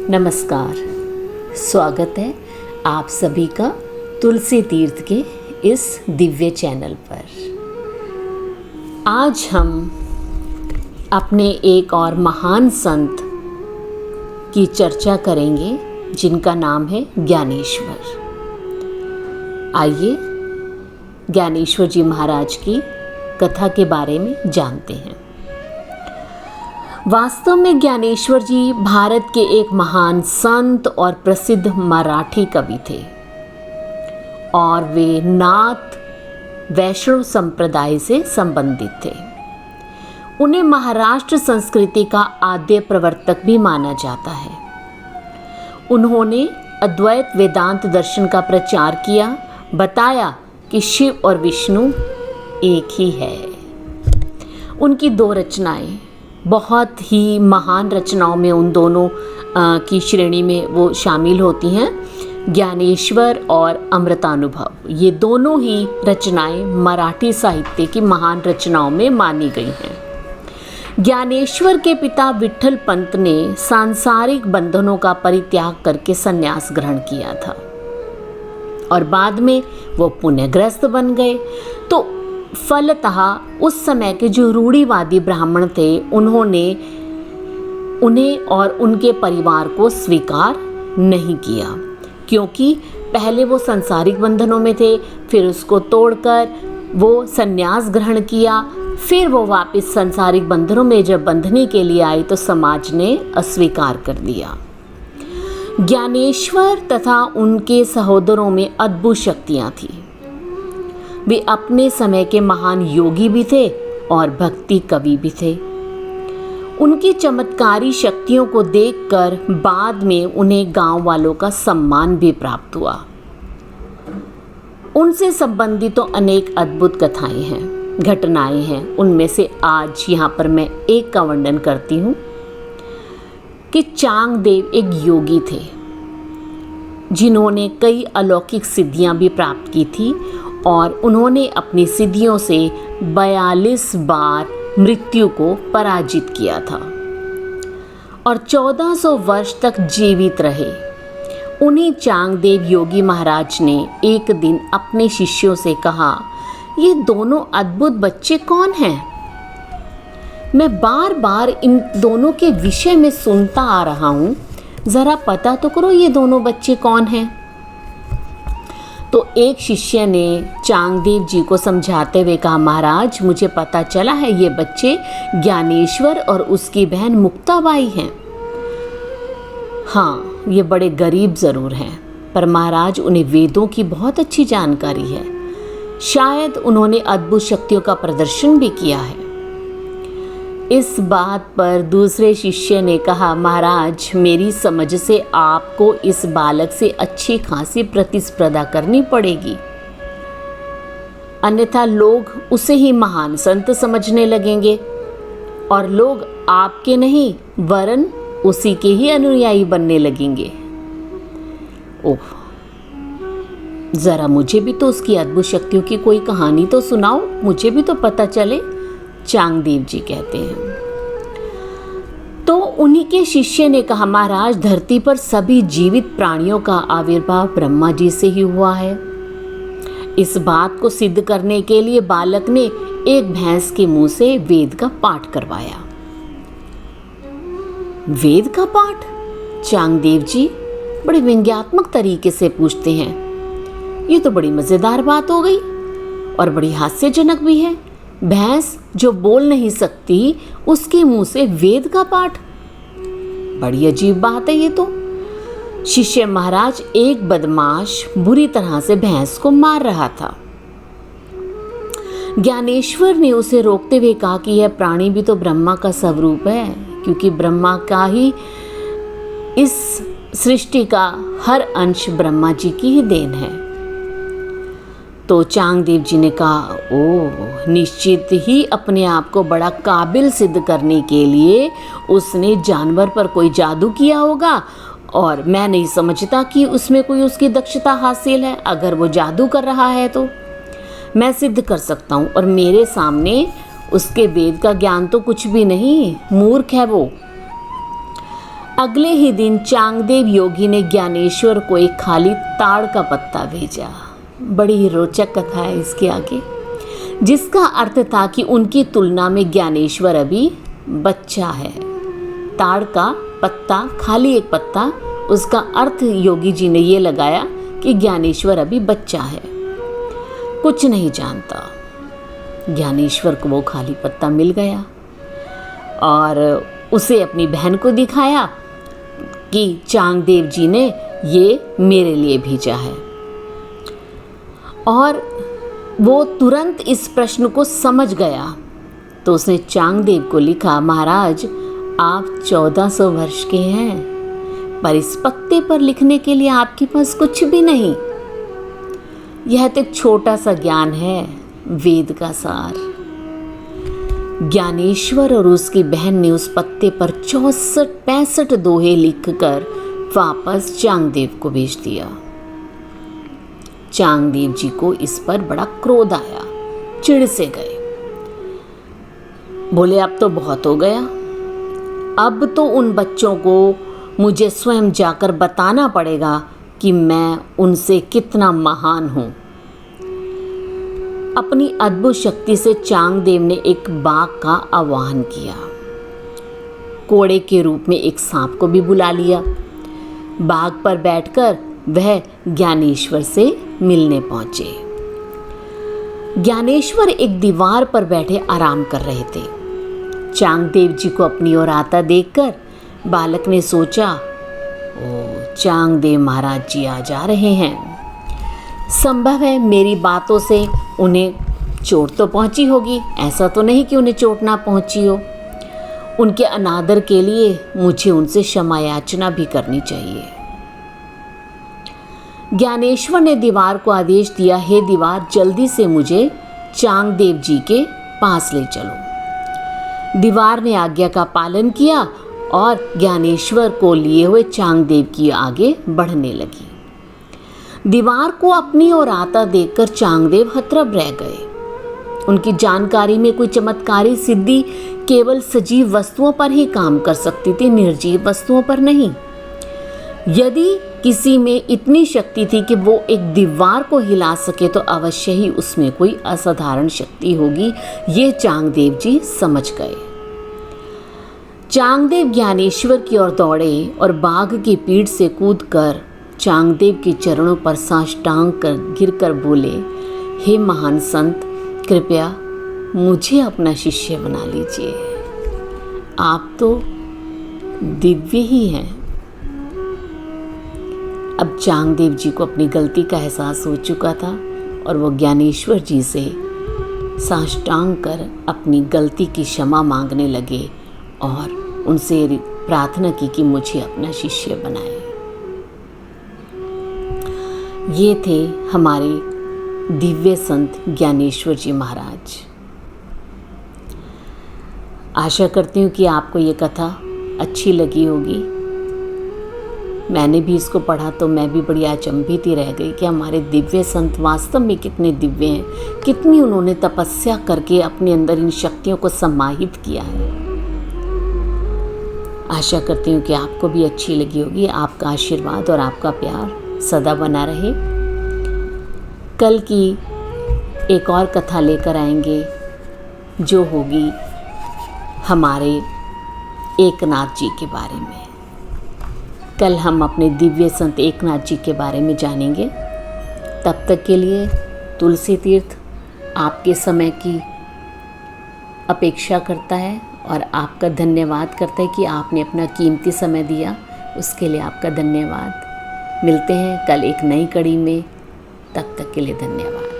नमस्कार, स्वागत है आप सभी का तुलसी तीर्थ के इस दिव्य चैनल पर। आज हम अपने एक और महान संत की चर्चा करेंगे जिनका नाम है ज्ञानेश्वर। आइए ज्ञानेश्वर जी महाराज की कथा के बारे में जानते हैं। वास्तव में ज्ञानेश्वर जी भारत के एक महान संत और प्रसिद्ध मराठी कवि थे और वे नाथ वैष्णव संप्रदाय से संबंधित थे। उन्हें महाराष्ट्र संस्कृति का आद्य प्रवर्तक भी माना जाता है। उन्होंने अद्वैत वेदांत दर्शन का प्रचार किया, बताया कि शिव और विष्णु एक ही है। उनकी दो रचनाएं बहुत ही महान रचनाओं में उन दोनों की श्रेणी में वो शामिल होती हैं, ज्ञानेश्वर और अमृतानुभव। ये दोनों ही रचनाएं मराठी साहित्य की महान रचनाओं में मानी गई हैं। ज्ञानेश्वर के पिता विठ्ठल पंत ने सांसारिक बंधनों का परित्याग करके संन्यास ग्रहण किया था और बाद में वो पुण्यग्रस्त बन गए। तो फलतः उस समय के जो रूढ़िवादी ब्राह्मण थे उन्हें और उनके परिवार को स्वीकार नहीं किया, क्योंकि पहले वो सांसारिक बंधनों में थे, फिर उसको तोड़कर वो संन्यास ग्रहण किया, फिर वो वापस सांसारिक बंधनों में जब बंधने के लिए आई तो समाज ने अस्वीकार कर दिया। ज्ञानेश्वर तथा उनके सहोदरों में अद्भुत शक्तियाँ थीं। वे अपने समय के महान योगी भी थे और भक्ति कवि भी थे। उनकी चमत्कारी शक्तियों को देखकर बाद में उन्हें गांव वालों का सम्मान भी प्राप्त हुआ। उनसे संबंधित तो अनेक अद्भुत कथाएं हैं, घटनाएं हैं। उनमें से आज यहाँ पर मैं एक का वर्णन करती हूँ कि चांगदेव एक योगी थे जिन्होंने कई अलौकिक सिद्धियां भी प्राप्त की थी और उन्होंने अपनी सिद्धियों से 42 बार मृत्यु को पराजित किया था और 1400 वर्ष तक जीवित रहे। उन्हीं चांगदेव योगी महाराज ने एक दिन अपने शिष्यों से कहा, ये दोनों अद्भुत बच्चे कौन हैं? मैं बार बार इन दोनों के विषय में सुनता आ रहा हूँ, ज़रा पता तो करो ये दोनों बच्चे कौन हैं। तो एक शिष्य ने चांगदेव जी को समझाते हुए कहा, महाराज मुझे पता चला है ये बच्चे ज्ञानेश्वर और उसकी बहन मुक्ताबाई हैं। हाँ, ये बड़े गरीब ज़रूर हैं, पर महाराज उन्हें वेदों की बहुत अच्छी जानकारी है। शायद उन्होंने अद्भुत शक्तियों का प्रदर्शन भी किया है। इस बात पर दूसरे शिष्य ने कहा, महाराज मेरी समझ से आपको इस बालक से अच्छी खासी प्रतिस्पर्धा करनी पड़ेगी, अन्यथा लोग उसे ही महान संत समझने लगेंगे और लोग आपके नहीं वरन उसी के ही अनुयायी बनने लगेंगे। ओह, जरा मुझे भी तो उसकी अद्भुत शक्तियों की कोई कहानी तो सुनाओ, मुझे भी तो पता चले, चांगदेव जी कहते हैं। तो उन्हीं के शिष्य ने कहा, महाराज धरती पर सभी जीवित प्राणियों का आविर्भाव ब्रह्मा जी से ही हुआ है। इस बात को सिद्ध करने के लिए बालक ने एक भैंस के मुंह से वेद का पाठ करवाया। वेद का पाठ? चांगदेव जी बड़े व्यंग्यात्मक तरीके से पूछते हैं। ये तो बड़ी मजेदार बात हो गई और बड़ी हास्यजनक भी है। भैंस जो बोल नहीं सकती उसके मुंह से वेद का पाठ, बड़ी अजीब बात है ये तो। शिष्य महाराज एक बदमाश बुरी तरह से भैंस को मार रहा था। ज्ञानेश्वर ने उसे रोकते हुए कहा कि यह प्राणी भी तो ब्रह्मा का स्वरूप है, क्योंकि ब्रह्मा का ही इस सृष्टि का हर अंश ब्रह्मा जी की ही देन है। तो चांगदेव जी ने कहा, ओह, निश्चित ही अपने आप को बड़ा काबिल सिद्ध करने के लिए उसने जानवर पर कोई जादू किया होगा और मैं नहीं समझता कि उसमें कोई उसकी दक्षता हासिल है। अगर वो जादू कर रहा है तो मैं सिद्ध कर सकता हूँ और मेरे सामने उसके वेद का ज्ञान तो कुछ भी नहीं, मूर्ख है वो। अगले ही दिन चांगदेव योगी ने ज्ञानेश्वर को एक खाली ताड़ का पत्ता भेजा। बड़ी ही रोचक कथा है इसके आगे, जिसका अर्थ था कि उनकी तुलना में ज्ञानेश्वर अभी बच्चा है। ताड़ का पत्ता, खाली एक पत्ता, उसका अर्थ योगी जी ने ये लगाया कि ज्ञानेश्वर अभी बच्चा है, कुछ नहीं जानता। ज्ञानेश्वर को वो खाली पत्ता मिल गया और उसे अपनी बहन को दिखाया कि चांगदेव जी ने ये मेरे लिए भेजा है। और वो तुरंत इस प्रश्न को समझ गया, तो उसने चांगदेव को लिखा, महाराज आप 1400 वर्ष के हैं, पर इस पत्ते पर लिखने के लिए आपके पास कुछ भी नहीं। यह तो एक छोटा सा ज्ञान है, वेद का सार। ज्ञानेश्वर और उसकी बहन ने उस पत्ते पर 64-65 दोहे लिखकर वापस चांगदेव को भेज दिया। चांगदेव जी को इस पर बड़ा क्रोध आया, चिढ़ से गए। बोले अब तो बहुत हो गया, अब तो उन बच्चों को मुझे स्वयं जाकर बताना पड़ेगा कि मैं उनसे कितना महान हूं। अपनी अद्भुत शक्ति से चांगदेव ने एक बाघ का आवाहन किया, कोड़े के रूप में एक सांप को भी बुला लिया। बाघ पर बैठकर वह ज्ञानेश्वर से मिलने पहुंचे। ज्ञानेश्वर एक दीवार पर बैठे आराम कर रहे थे। चांगदेव जी को अपनी ओर आता देखकर बालक ने सोचा, ओ चांगदेव महाराज जी आ जा रहे हैं, संभव है मेरी बातों से उन्हें चोट तो पहुंची होगी, ऐसा तो नहीं कि उन्हें चोट ना पहुंची हो। उनके अनादर के लिए मुझे उनसे क्षमा याचना भी करनी चाहिए। ज्ञानेश्वर ने दीवार को आदेश दिया, हे दीवार जल्दी से मुझे चांगदेव जी के पास ले चलो। दीवार ने आज्ञा का पालन किया और ज्ञानेश्वर को लिए हुए चांगदेव की आगे बढ़ने लगी। दीवार को अपनी ओर आता देखकर चांगदेव हतरब रह गए। उनकी जानकारी में कोई चमत्कारी सिद्धि केवल सजीव वस्तुओं पर ही काम कर सकती थी, निर्जीव वस्तुओं पर नहीं। यदि किसी में इतनी शक्ति थी कि वो एक दीवार को हिला सके तो अवश्य ही उसमें कोई असाधारण शक्ति होगी, ये चांगदेव जी समझ गए। चांगदेव ज्ञानेश्वर की ओर दौड़े और बाघ की पीठ से कूदकर चांगदेव के चरणों पर साष्टांग कर गिरकर बोले, हे महान संत, कृपया मुझे अपना शिष्य बना लीजिए, आप तो दिव्य ही हैं। अब चांगदेव जी को अपनी गलती का एहसास हो चुका था और वो ज्ञानेश्वर जी से साष्टांग कर अपनी गलती की क्षमा मांगने लगे और उनसे प्रार्थना की कि मुझे अपना शिष्य बनाए। ये थे हमारे दिव्य संत ज्ञानेश्वर जी महाराज। आशा करती हूँ कि आपको ये कथा अच्छी लगी होगी। मैंने भी इसको पढ़ा तो मैं भी बड़ी अचंभित ही रह गई कि हमारे दिव्य संत वास्तव में कितने दिव्य हैं, कितनी उन्होंने तपस्या करके अपने अंदर इन शक्तियों को समाहित किया है। आशा करती हूँ कि आपको भी अच्छी लगी होगी। आपका आशीर्वाद और आपका प्यार सदा बना रहे। कल की एक और कथा लेकर आएंगे जो होगी हमारे एकनाथ जी के बारे में। कल हम अपने दिव्य संत एकनाथ जी के बारे में जानेंगे। तब तक के लिए तुलसी तीर्थ आपके समय की अपेक्षा करता है और आपका धन्यवाद करता है कि आपने अपना कीमती समय दिया, उसके लिए आपका धन्यवाद। मिलते हैं कल एक नई कड़ी में, तब तक के लिए धन्यवाद।